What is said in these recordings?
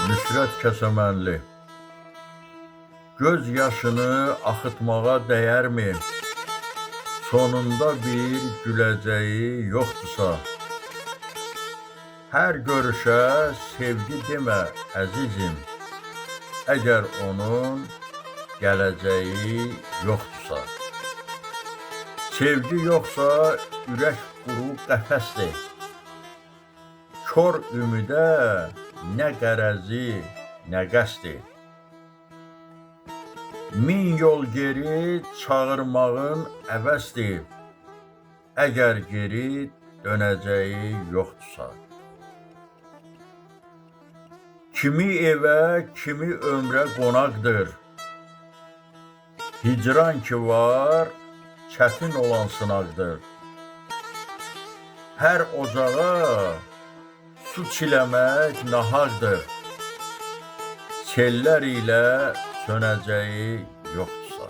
Nüsrət Kəsəmənli. Göz yaşını axıtmağa dəyərmi? Sonunda bir güləcəyi yoxdursa, hər görüşə sevgi demə əzizim, əgər onun gələcəyi yoxdursa. Sevgi yoxsa ürək quru qəfəsdir, kör ümidə nə qərəzi, nə qəsdi. Min yol geri çağırmağın əvəzdir, əgər geri dönəcəyi yoxdursa. Kimi evə, kimi ömrə qonaqdır, hicran ki var, çətin olan sınaqdır. Hər ocağa su çiləmək nahaqdır, sellər ilə sönəcəyi yoxdursa.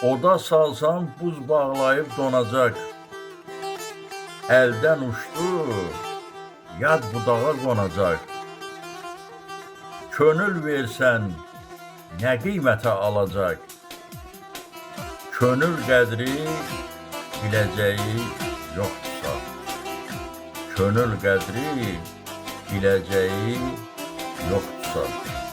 Oda salsam buz bağlayıb donacaq, əldən uçdu, yad budağa qonacaq. Könül versən nə qiymətə alacaq, könül qədri biləcəyi yoxdursa. Könül qədri biləcəyi yoxdursa.